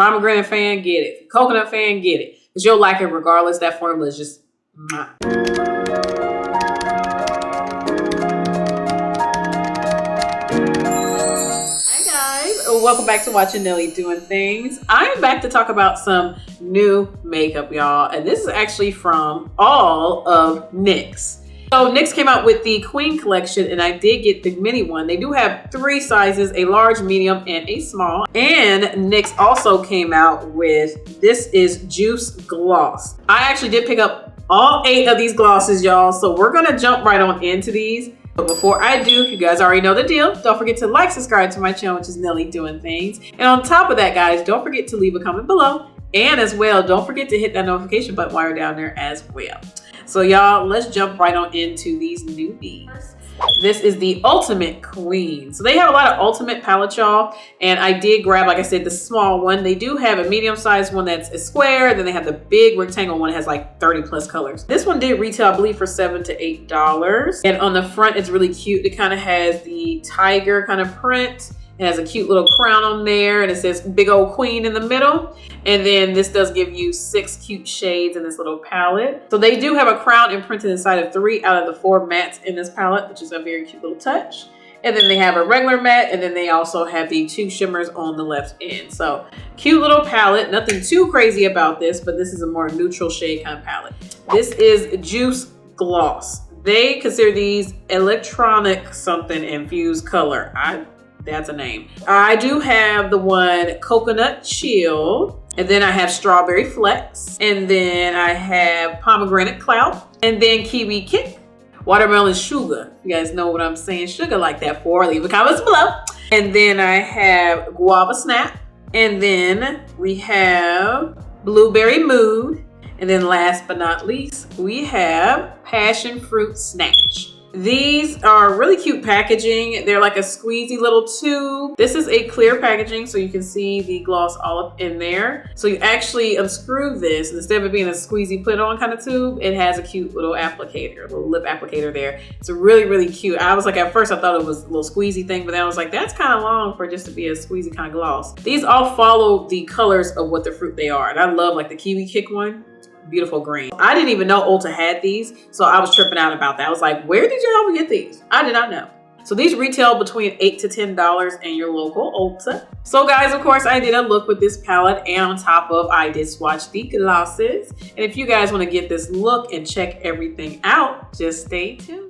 pomegranate fan, get it. If you're a coconut fan, get it. Because you'll like it regardless. That formula is just mwah. Welcome back to watching Nelly Doing Things. I'm back to talk about some new makeup, y'all. And this is actually from all of NYX. So NYX came out with the Queen collection, and I did get the mini one. They do have 3 sizes, a large, medium, and a small. And NYX also came out with, this is Juice Gloss. I actually did pick up all 8 of these glosses, y'all. So we're gonna jump right on into these. But before I do, you guys already know the deal. Don't forget to like, subscribe to my channel, which is Nelly Doing Things. And on top of that, guys, don't forget to leave a comment below. And as well, don't forget to hit that notification button while you're down there as well. So y'all, let's jump right on into these newbies. This is the Ultimate Queen. So they have a lot of Ultimate palettes, y'all. And I did grab, like I said, the small one. They do have a medium-sized one that's a square. Then they have the big rectangle one that has like 30 plus colors. This one did retail, I believe, for $7 to $8. And on the front, it's really cute. It kind of has the tiger kind of print. It has a cute little crown on there, and it says big old queen in the middle. And then this does give you 6 cute shades in this little palette. So they do have a crown imprinted inside of 3 out of the 4 mattes in this palette, which is a very cute little touch. And then they have a regular matte, and then they also have the 2 shimmers on the left end. So cute little palette, nothing too crazy about this, but this is a more neutral shade kind of palette. This is Juice Gloss. They consider these electronic something infused color. That's a name. I do have the one Coconut Chill, and then I have Strawberry Flex, and then I have Pomegranate Cloud, and then Kiwi Kick, Watermelon Sugar. You guys know what I'm saying sugar like that for, leave a comments below. And then I have Guava Snap, and then we have Blueberry Mood, and then last but not least, we have Passion Fruit Snatch. These are really cute packaging. They're like a squeezy little tube. This is a clear packaging, so you can see the gloss all up in there. So you actually unscrew this. Instead of it being a squeezy put on kind of tube, it has a cute little applicator, a little lip applicator there. It's really, really cute. I was like, at first I thought it was a little squeezy thing, but then I was like, that's kind of long for just to be a squeezy kind of gloss. These all follow the colors of what the fruit they are. And I love like the Kiwi Kick one. Beautiful green. I didn't even know Ulta had these, so I was tripping out about that. I was like, where did y'all get these? I did not know. So these retail between $8 to $10 in your local Ulta. So guys, of course, I did a look with this palette, and on top of, I did swatch the glosses. And if you guys want to get this look and check everything out, just stay tuned.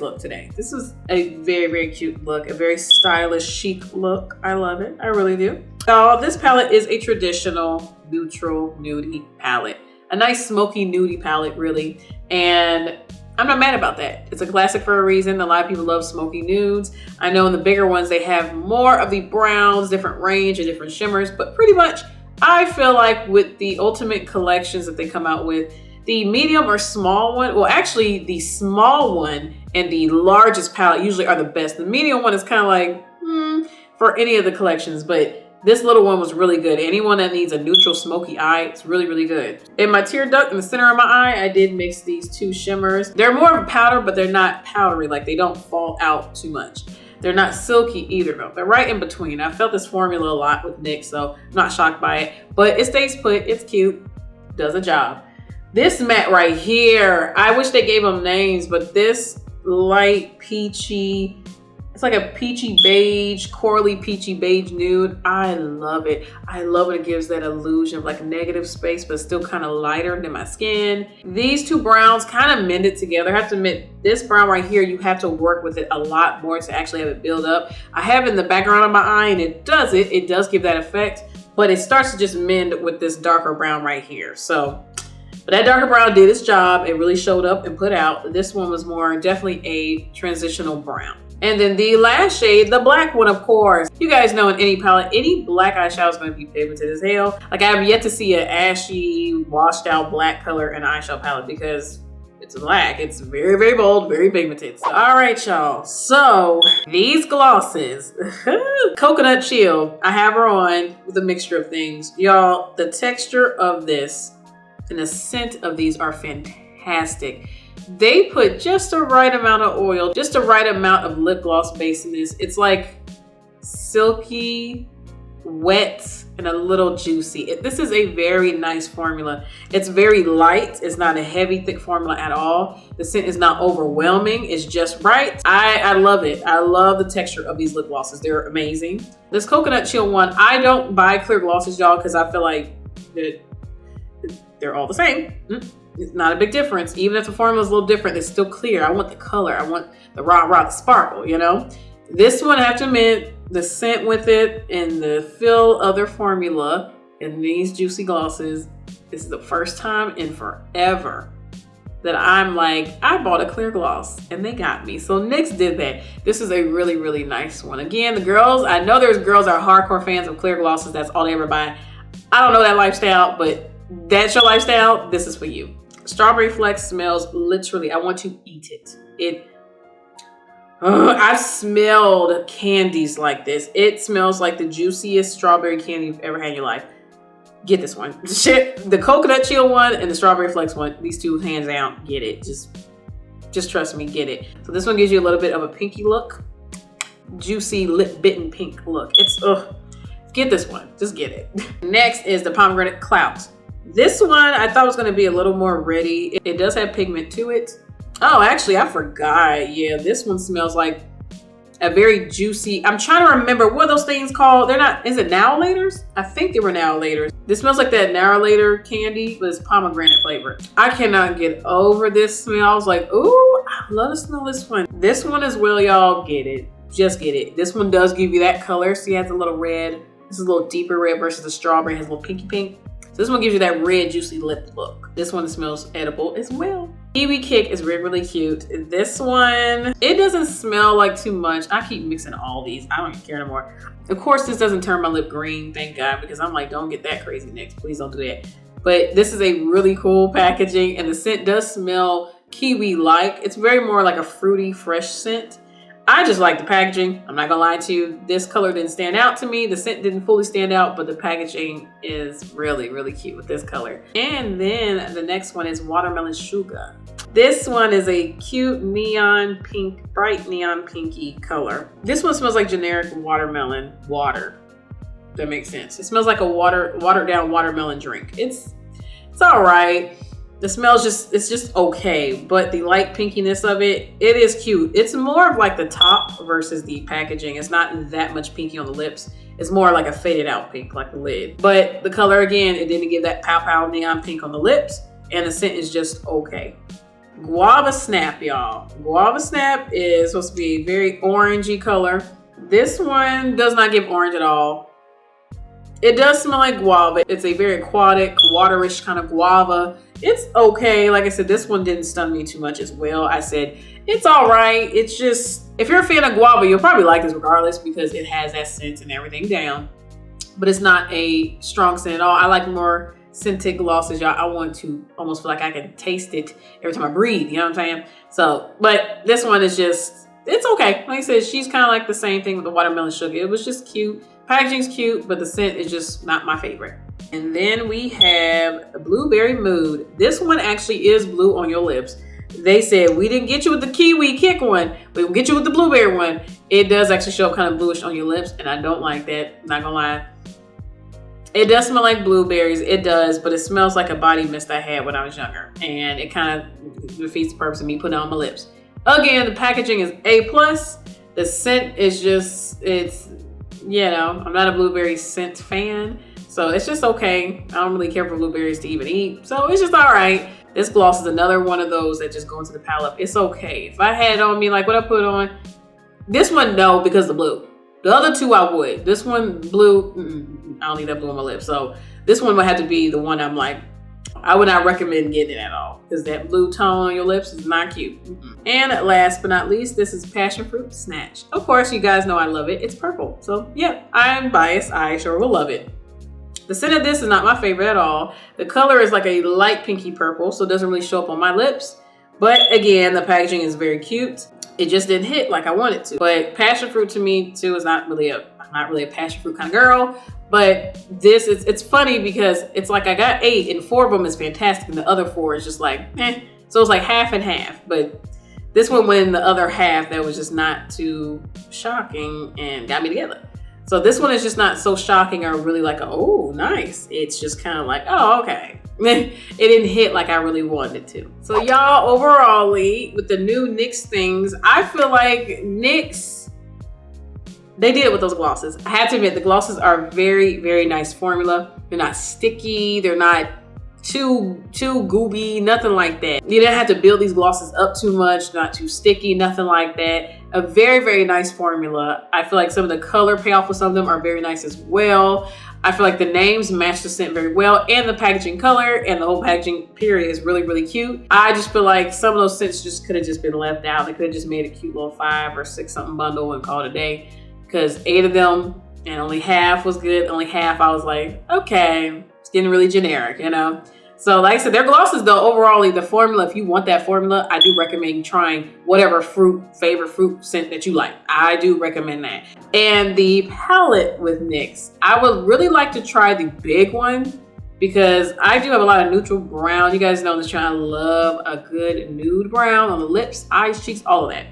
this look today. This is a very, very cute look, a very stylish, chic look. I love it. I really do. So this palette is a traditional neutral nudie palette. A nice smoky nudie palette, really. And I'm not mad about that. It's a classic for a reason. A lot of people love smoky nudes. I know in the bigger ones, they have more of the browns, different range and different shimmers, but pretty much I feel like with the ultimate collections that they come out with, the medium or small one, well, actually the small one and the largest palette usually are the best. The medium one is kind of like, for any of the collections, but this little one was really good. Anyone that needs a neutral smoky eye, it's really, really good. In my tear duct in the center of my eye, I did mix these two shimmers. They're more of a powder, but they're not powdery. Like they don't fall out too much. They're not silky either though. They're right in between. I felt this formula a lot with NYX, so I'm not shocked by it, but it stays put, it's cute, does a job. This matte right here, I wish they gave them names, but this light peachy, it's like a peachy beige, corally peachy beige nude. I love it. I love it. It gives that illusion of like negative space, but still kind of lighter than my skin. These two browns kind of mended together. I have to admit, this brown right here, you have to work with it a lot more to actually have it build up. I have it in the background of my eye and it does give that effect, but it starts to just mend with this darker brown right here. So, but that darker brown did its job. It really showed up and put out. This one was more definitely a transitional brown. And then the last shade, the black one, of course. You guys know in any palette, any black eyeshadow is going to be pigmented as hell. Like I have yet to see an ashy, washed out black color in an eyeshadow palette because it's black. It's very, very bold, very pigmented. So, all right, y'all. So these glosses, Coconut Chill, I have her on with a mixture of things. Y'all, the texture of this and the scent of these are fantastic. They put just the right amount of oil, just the right amount of lip gloss base in this. It's like silky, wet, and a little juicy. This is a very nice formula. It's very light. It's not a heavy, thick formula at all. The scent is not overwhelming. It's just right. I love it. I love the texture of these lip glosses. They're amazing. This Coconut Chill one, I don't buy clear glosses, y'all, because I feel like they're all the same. It's not a big difference. Even if the formula is a little different, it's still clear. I want the color. I want the the sparkle, you know? This one, I have to admit, the scent with it and the feel of their formula in these juicy glosses, this is the first time in forever that I'm like, I bought a clear gloss and they got me. So NYX did that. This is a really, really nice one. Again, the girls, I know there's girls that are hardcore fans of clear glosses. That's all they ever buy. I don't know that lifestyle, but that's your lifestyle. This is for you. Strawberry Flex smells literally, I want to eat it. I've smelled candies like this. It smells like the juiciest strawberry candy you've ever had in your life. Get this one. The Coconut Chill one and the Strawberry Flex one, these two hands down, get it. Just trust me, get it. So this one gives you a little bit of a pinky look. Juicy lip bitten pink look. Get this one, just get it. Next is the Pomegranate Clout. This one I thought was going to be a little more reddy. It does have pigment to it. Oh, actually, I forgot. Yeah, this one smells like a very juicy. I'm trying to remember what are those things called. They're not, is it Now Laters? I think they were Now Laters. This smells like that Now Later candy, but it's pomegranate flavor. I cannot get over this smell. I was like, ooh, I love to smell this one. This one as well, y'all, get it. Just get it. This one does give you that color. See, it has a little red. This is a little deeper red versus the strawberry. It has a little pinky pink. So this one gives you that red, juicy lip look. This one smells edible as well. Kiwi Kick is really, really cute. This one, it doesn't smell like too much. I keep mixing all these. I don't even care anymore. Of course, this doesn't turn my lip green, thank God, because I'm like, don't get that crazy next. Please don't do that. But this is a really cool packaging, and the scent does smell kiwi-like. It's very more like a fruity, fresh scent. I just like the packaging. I'm not gonna lie to you. This color didn't stand out to me. The scent didn't fully stand out, but the packaging is really, really cute with this color. And then the next one is Watermelon Sugar. This one is a cute neon pink, bright neon pinky color. This one smells like generic watermelon water. That makes sense. It smells like a watered down watermelon drink. It's all right. The smell's it's just okay, but the light pinkiness of it is cute. It's more of like the top versus the packaging. It's not that much pinky on the lips. It's more like a faded out pink, like the lid. But the color, again, it didn't give that pow pow neon pink on the lips, and the scent is just okay. Guava Snap, y'all. Guava Snap is supposed to be a very orangey color. This one does not give orange at all. It does smell like guava. It's a very aquatic, waterish kind of guava. It's okay. Like I said, this one didn't stun me too much as well. I said, it's all right. It's just, if you're a fan of guava, you'll probably like this regardless because it has that scent and everything down. But it's not a strong scent at all. I like more scented glosses, y'all. I want to almost feel like I can taste it every time I breathe. You know what I'm saying? So, but this one is just, it's okay. Like I said, she's kind of like the same thing with the watermelon sugar. It was just cute. Packaging's cute, but the scent is just not my favorite. And then we have Blueberry Mood. This one actually is blue on your lips. They said, we didn't get you with the kiwi kick one, we will get you with the blueberry one. It does actually show up kind of bluish on your lips, and I don't like that, not gonna lie. It does smell like blueberries, it does, but it smells like a body mist I had when I was younger. And it kind of defeats the purpose of me putting it on my lips. Again, the packaging is A+. The scent is just, it's, you know, I'm not a blueberry scent fan, so it's just okay. I don't really care for blueberries to even eat, so it's just all right. This gloss is another one of those that just go into the palette. It's okay. If I had it on me, like what I put on, this one, no, because the blue. The other two, I would. This one, blue, I don't need that blue on my lips. So this one would have to be the one I'm like, I would not recommend getting it at all because that blue tone on your lips is not cute. And last but not least, this is Passion Fruit Snatch. Of course, you guys know I love it. It's purple. So yeah, I'm biased. I sure will love it. The scent of this is not my favorite at all. The color is like a light pinky purple, so it doesn't really show up on my lips. But again, the packaging is very cute. It just didn't hit like I wanted to. But passion fruit to me too is I'm not really a passion fruit kind of girl. But this is, it's funny because it's like I got 8 and 4 of them is fantastic and the other 4 is just like, eh. So it's like half and half. But this one went in the other half that was just not too shocking and got me together. So this one is just not so shocking or really like, oh, nice. It's just kind of like, oh, okay. It didn't hit like I really wanted it to. So y'all, overall, with the new NYX things, I feel like NYX, they did it with those glosses. I have to admit, the glosses are very, very nice formula. They're not sticky. They're not too gooby, nothing like that. You didn't have to build these glosses up too much, not too sticky, nothing like that. A very, very nice formula. I feel like some of the color payoff with some of them are very nice as well. I feel like the names match the scent very well, and the packaging color and the whole packaging period is really, really cute. I just feel like some of those scents just could have just been left out. They could have just made a cute little 5 or 6 something bundle and called it a day, because 8 of them and only half was good. Only half I was like, okay, it's getting really generic, you know? So like I said, their glosses though, overall, the formula, if you want that formula, I do recommend trying whatever favorite fruit scent that you like. I do recommend that. And the palette with NYX, I would really like to try the big one because I do have a lot of neutral brown. You guys know on this channel, I love a good nude brown on the lips, eyes, cheeks, all of that.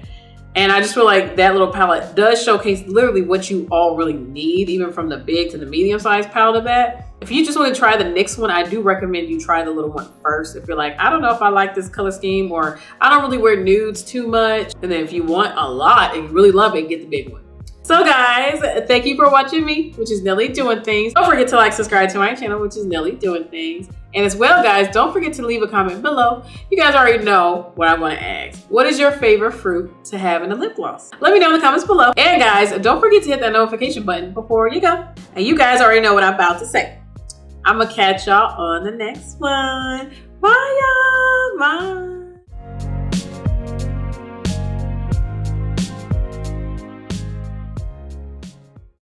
And I just feel like that little palette does showcase literally what you all really need, even from the big to the medium sized palette of that. If you just want to try the NYX one, I do recommend you try the little one first. If you're like, I don't know if I like this color scheme, or I don't really wear nudes too much. And then if you want a lot and you really love it, get the big one. So guys, thank you for watching me, which is Nelly Doing Things. Don't forget to like, subscribe to my channel, which is Nelly Doing Things. And as well, guys, don't forget to leave a comment below. You guys already know what I want to ask. What is your favorite fruit to have in a lip gloss? Let me know in the comments below. And guys, don't forget to hit that notification button before you go. And you guys already know what I'm about to say. I'm gonna catch y'all on the next one. Bye, y'all. Bye.